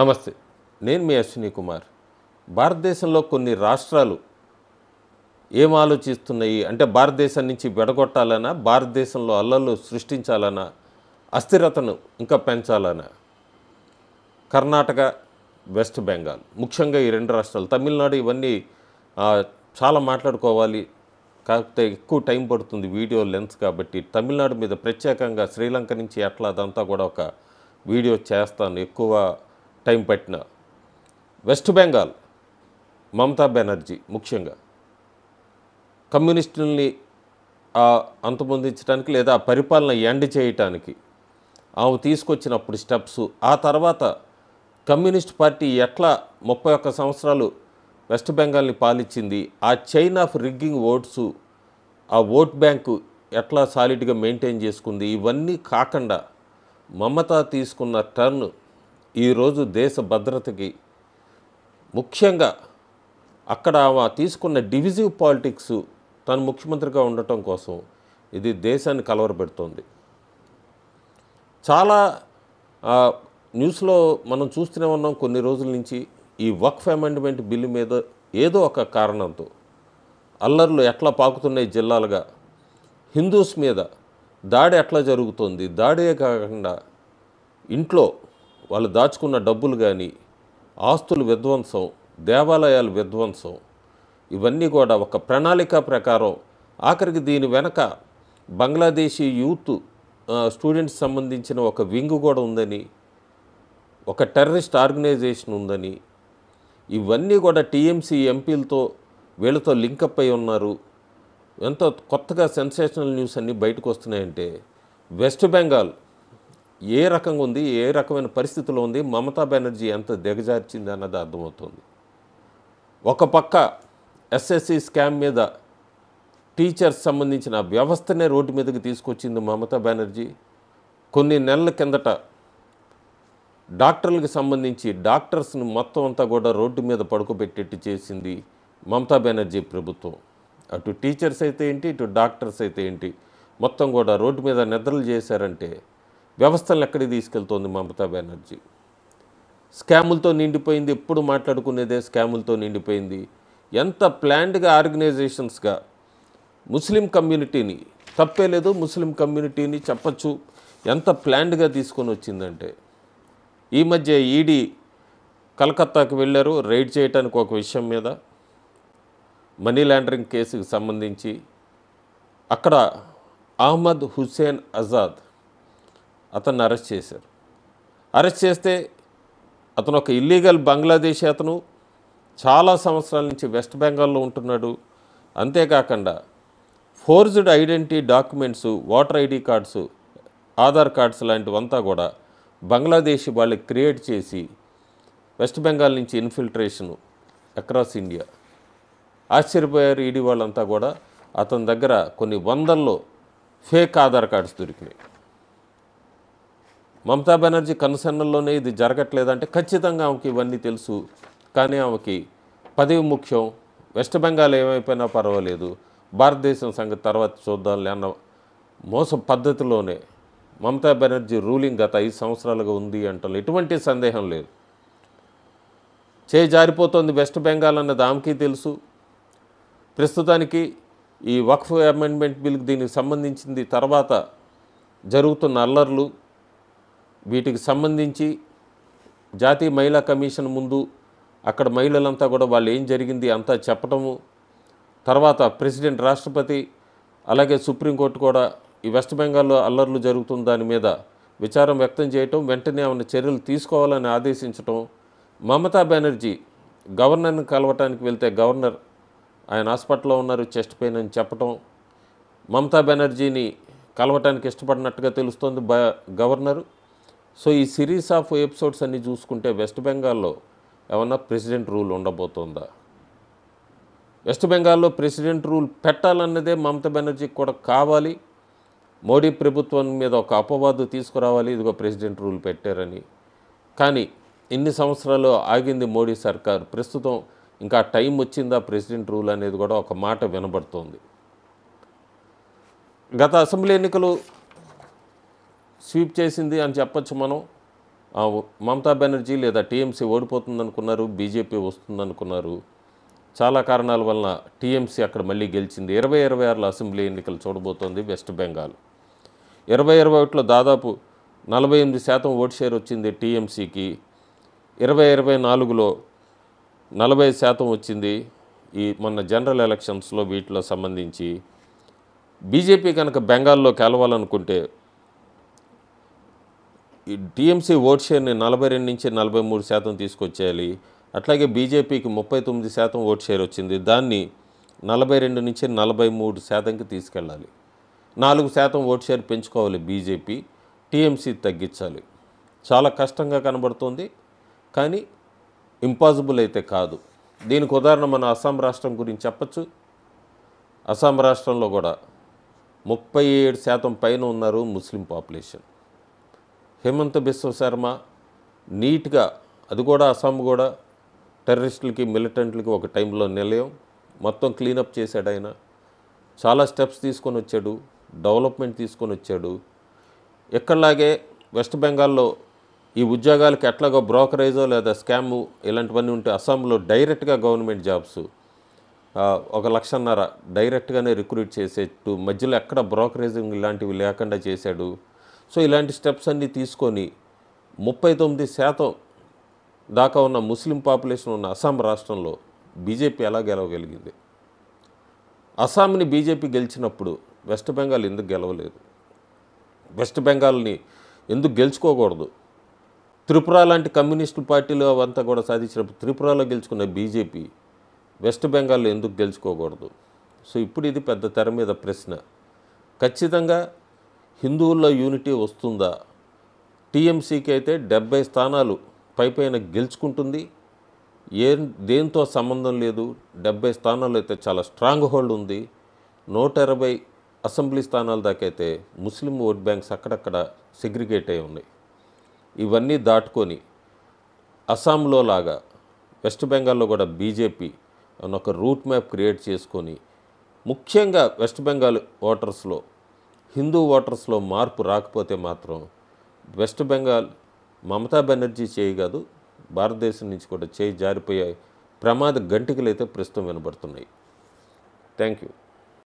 నమస్తే. నేను మీ అశ్విని కుమార్. భారతదేశంలో కొన్ని రాష్ట్రాలు ఏం ఆలోచిస్తున్నాయి అంటే భారతదేశం నుంచి విడగొట్టాలనా, భారతదేశంలో అల్లర్లు సృష్టించాలనా, అస్థిరతను ఇంకా పెంచాలనా? కర్ణాటక, వెస్ట్ బెంగాల్ ముఖ్యంగా ఈ రెండు రాష్ట్రాలు. తమిళనాడు ఇవన్నీ చాలా మాట్లాడుకోవాలి, కాకపోతే ఎక్కువ టైం పడుతుంది వీడియో లెంత్ కాబట్టి. తమిళనాడు మీద ప్రత్యేకంగా శ్రీలంక నుంచి అట్లా అదంతా కూడా ఒక వీడియో చేస్తాను ఎక్కువ టైం పట్టిన. వెస్ట్ బెంగాల్ మమతా బెనర్జీ ముఖ్యంగా కమ్యూనిస్టుల్ని అంతమొందించడానికి లేదా పరిపాలన ఎండ్ చేయటానికి ఆమె తీసుకొచ్చినప్పుడు స్టెప్స్, ఆ తర్వాత కమ్యూనిస్ట్ పార్టీ ఎట్లా 31 సంవత్సరాలు వెస్ట్ బెంగాల్ని పాలించింది, ఆ చైన్ ఆఫ్ రిగ్గింగ్ ఓట్స్, ఆ ఓట్ బ్యాంకు ఎట్లా సాలిడ్గా మెయింటైన్ చేసుకుంది, ఇవన్నీ కాకుండా మమతా తీసుకున్న టర్న్ ఈరోజు దేశ భద్రతకి, ముఖ్యంగా అక్కడ ఆమె తీసుకున్న డివిజివ్ పాలిటిక్స్ తను ముఖ్యమంత్రిగా ఉండటం కోసం ఇది దేశాన్ని కలవరపెడుతోంది. చాలా న్యూస్లో మనం చూస్తూనే ఉన్నాం కొన్ని రోజుల నుంచి. ఈ వక్ఫ్ అమెండ్మెంట్ బిల్లు మీద ఏదో ఒక కారణంతో అల్లర్లు ఎట్లా పాకుతున్నాయి జిల్లాలుగా, హిందూస్ మీద దాడి ఎట్లా జరుగుతుంది, దాడే కాకుండా ఇంట్లో వాళ్ళు దాచుకున్న డబ్బులు కానీ, ఆస్తులు విధ్వంసం, దేవాలయాలు విధ్వంసం, ఇవన్నీ కూడా ఒక ప్రణాళిక ప్రకారం ఆఖరికి దీని వెనక బంగ్లాదేశీ యూత్ స్టూడెంట్స్ సంబంధించిన ఒక వింగ్ కూడా ఉందని, ఒక టెర్రరిస్ట్ ఆర్గనైజేషన్ ఉందని, ఇవన్నీ కూడా టీఎంసీ ఎంపీలతో వీళ్ళతో లింకప్ అయి ఉన్నారు. ఎంతో కొత్తగా సెన్సేషనల్ న్యూస్ అన్నీ బయటకు వస్తున్నాయంటే వెస్ట్ బెంగాల్ ఏ రకంగా ఉంది, ఏ రకమైన పరిస్థితిలో ఉంది, మమతా బెనర్జీ ఎంత దిగజార్చింది అన్నది అర్థమవుతుంది. ఒక పక్క ఎస్ఎస్సి స్కామ్ మీద టీచర్స్ సంబంధించిన వ్యవస్థనే రోడ్డు మీదకి తీసుకొచ్చింది మమతా బెనర్జీ. కొన్ని నెలల కిందట డాక్టర్లకు సంబంధించి డాక్టర్స్ని మొత్తం అంతా కూడా రోడ్డు మీద పడుకోబెట్టేట్టు చేసింది మమతా బెనర్జీ ప్రభుత్వం. అటు టీచర్స్ అయితే ఏంటి, ఇటు డాక్టర్స్ అయితే ఏంటి, మొత్తం కూడా రోడ్డు మీద నిద్రలు చేశారంటే వ్యవస్థలను ఎక్కడికి తీసుకెళ్తోంది మమతా బెనర్జీ. స్కాములతో నిండిపోయింది, ఎప్పుడు మాట్లాడుకునేదే స్కాములతో నిండిపోయింది. ఎంత ప్లాన్డ్గా ఆర్గనైజేషన్స్గా ముస్లిం కమ్యూనిటీని, తప్పే లేదు ముస్లిం కమ్యూనిటీని చెప్పచ్చు, ఎంత ప్లాన్డ్గా తీసుకొని వచ్చిందంటే. ఈ మధ్య ఈడీ కలకత్తాకు వెళ్ళారు రైడ్ చేయడానికి ఒక విషయం మీద, మనీ లాండరింగ్ కేసుకు సంబంధించి. అక్కడ అహ్మద్ హుస్సేన్ ఆజాద్ అతన్ని అరెస్ట్ చేశారు. అరెస్ట్ చేస్తే అతను ఒక ఇల్లీగల్ బంగ్లాదేశీ, అతను చాలా సంవత్సరాల నుంచి వెస్ట్ బెంగాల్లో ఉంటున్నాడు. అంతేకాకుండా forged identity documents, voter ID cards, Aadhaar cards లాంటివంతా కూడా బంగ్లాదేశీ వాళ్ళకి క్రియేట్ చేసి వెస్ట్ బెంగాల్ నుంచి ఇన్ఫిల్ట్రేషను అక్రాస్ ఇండియా. ఆశ్చర్యపోయారు ఈడీ వాళ్ళంతా కూడా. అతని దగ్గర కొన్ని వందల్లో ఫేక్ ఆధార్ కార్డ్స్ దొరికినాయి. మమతా బెనర్జీ కనుసన్నల్లోనే ఇది జరగట్లేదంటే ఖచ్చితంగా ఆమెకి ఇవన్నీ తెలుసు. కానీ ఆమెకి పదవి ముఖ్యం, వెస్ట్ బెంగాల్ ఏమైపోయినా పర్వాలేదు, భారతదేశం సంగతి తర్వాత చూద్దాంలే అన్న మోస పద్ధతిలోనే మమతా బెనర్జీ రూలింగ్ గత 5 సంవత్సరాలుగా ఉంది అంటారు, ఎటువంటి సందేహం లేదు. జారిపోతుంది వెస్ట్ బెంగాల్ అన్నది ఆమెకి తెలుసు. ప్రస్తుతానికి ఈ వక్ఫ్ అమెండ్మెంట్ బిల్కి దీనికి సంబంధించింది తర్వాత జరుగుతున్న అల్లర్లు, వీటికి సంబంధించి జాతీయ మహిళా కమిషన్ ముందు అక్కడ మహిళలంతా కూడా వాళ్ళు ఏం జరిగింది అంతా చెప్పటము, తర్వాత ప్రెసిడెంట్, రాష్ట్రపతి, అలాగే సుప్రీంకోర్టు కూడా ఈ వెస్ట్ బెంగాల్లో అల్లర్లు జరుగుతున్న దాని మీద విచారం వ్యక్తం చేయటం, వెంటనే ఆమెను చర్యలు తీసుకోవాలని ఆదేశించటం. మమతా బెనర్జీ గవర్నర్ని కలవటానికి వెళ్తే గవర్నర్ ఆయన హాస్పిటల్లో ఉన్నారు, చెస్ట్ పెయిన్ అని చెప్పటం, మమతా బెనర్జీని కలవటానికి ఇష్టపడినట్టుగా తెలుస్తోంది గవర్నరు. సో ఈ సిరీస్ ఆఫ్ ఎపిసోడ్స్ అన్నీ చూసుకుంటే వెస్ట్ బెంగాల్లో ఏమన్నా ప్రెసిడెంట్ రూల్ ఉండబోతోందా? వెస్ట్ బెంగాల్లో ప్రెసిడెంట్ రూల్ పెట్టాలన్నదే మమతా బెనర్జీకి కూడా కావాలి. మోడీ ప్రభుత్వం మీద ఒక అపవాదు తీసుకురావాలి, ఇదిగో ప్రెసిడెంట్ రూల్ పెట్టారని. కానీ ఇన్ని సంవత్సరాలు ఆగింది మోడీ సర్కార్, ప్రస్తుతం ఇంకా టైం వచ్చిందా ప్రెసిడెంట్ రూల్ అనేది కూడా ఒక మాట వినబడుతోంది. గత అసెంబ్లీ ఎన్నికలు స్వీప్ చేసింది అని చెప్పచ్చు మనం. ఆ, మమతా బెనర్జీ లేదా టీఎంసీ ఓడిపోతుందనుకున్నారు, బీజేపీ వస్తుందనుకున్నారు. చాలా కారణాల వలన టీఎంసీ అక్కడ మళ్ళీ గెలిచింది. 2026లో అసెంబ్లీ ఎన్నికలు చూడబోతోంది వెస్ట్ బెంగాల్. 2021లో దాదాపు 48% ఓటు షేర్ వచ్చింది టీఎంసీకి. 2024లో 40% వచ్చింది. ఈ మొన్న జనరల్ ఎలక్షన్స్లో వీటిలో సంబంధించి బీజేపీ కనుక బెంగాల్లో గెలవాలనుకుంటే ఈ టీఎంసీ ఓట్ షేర్ని 42 నుంచి 43% తీసుకొచ్చేయాలి. అట్లాగే బీజేపీకి 39% ఓట్ షేర్ వచ్చింది. దాన్ని 42 నుంచి 43%కి తీసుకెళ్ళాలి. 4% ఓట్ షేర్ పెంచుకోవాలి బీజేపీ, టీఎంసీ తగ్గించాలి. చాలా కష్టంగా కనబడుతోంది, కానీ ఇంపాసిబుల్ అయితే కాదు. దీనికి ఉదాహరణ మన అస్సాం రాష్ట్రం గురించి చెప్పచ్చు. అస్సాం రాష్ట్రంలో కూడా 37% పైన ఉన్నారు ముస్లిం పాపులేషన్. హేమంత్ బిశ్వ శర్మ నీట్గా, అది కూడా అస్సాం కూడా టెర్రరిస్టులకి మిలిటెంట్లకి ఒక టైంలో నిలయం, మొత్తం క్లీనప్ చేశాడు ఆయన. చాలా స్టెప్స్ తీసుకొని వచ్చాడు, డెవలప్మెంట్ తీసుకొని వచ్చాడు. ఎక్కడలాగే వెస్ట్ బెంగాల్లో ఈ ఉద్యోగాలకి ఎట్లాగో బ్రోకరేజో లేదా స్కాము ఇలాంటివన్నీ ఉంటే అస్సాంలో డైరెక్ట్గా గవర్నమెంట్ జాబ్స్ 1,50,000 డైరెక్ట్గానే రిక్రూట్ చేసేట్టు, మధ్యలో ఎక్కడ బ్రోకరేజింగ్ ఇలాంటివి లేకుండా చేశాడు. సో ఇలాంటి స్టెప్స్ అన్నీ తీసుకొని 39% దాకా ఉన్న ముస్లిం పాపులేషన్ ఉన్న అస్సాం రాష్ట్రంలో బీజేపీ ఎలా గెలవగలిగింది? అస్సాంని బీజేపీ గెలిచినప్పుడు వెస్ట్ బెంగాల్ ఎందుకు గెలవలేదు? వెస్ట్ బెంగాల్ని ఎందుకు గెలుచుకోకూడదు? త్రిపుర లాంటి కమ్యూనిస్టు పార్టీలు అవంతా కూడా సాధించినప్పుడు త్రిపురలో గెలుచుకున్న బీజేపీ వెస్ట్ బెంగాల్లో ఎందుకు గెలుచుకోకూడదు? సో ఇప్పుడు ఇది పెద్ద తెర మీద ప్రశ్న. ఖచ్చితంగా హిందువుల్లో యూనిటీ వస్తుందా? టీఎంసీకి అయితే 70 స్థానాలు పైపైన గెలుచుకుంటుంది. దేంతో సంబంధం లేదు. 70 స్థానాలు అయితే చాలా స్ట్రాంగ్ హోల్డ్ ఉంది. 120 అసెంబ్లీ స్థానాల దాకా అయితే ముస్లిం ఓట్ బ్యాంక్స్ అక్కడక్కడ సెగ్రిగేట్ అయి ఉన్నాయి. ఇవన్నీ దాటుకొని అస్సాంలో లాగా వెస్ట్ బెంగాల్లో కూడా బీజేపీ ఒక రూట్ మ్యాప్ క్రియేట్ చేసుకొని, ముఖ్యంగా వెస్ట్ బెంగాల్ ఓటర్స్లో, హిందూ ఓటర్స్లో మార్పు రాకపోతే మాత్రం వెస్ట్ బెంగాల్ మమతా బెనర్జీ చేయి కాదు, భారతదేశం నుంచి కూడా చేయి జారిపోయే ప్రమాద గంటికలు అయితే ప్రస్తుతం వినబడుతున్నాయి. Thank you.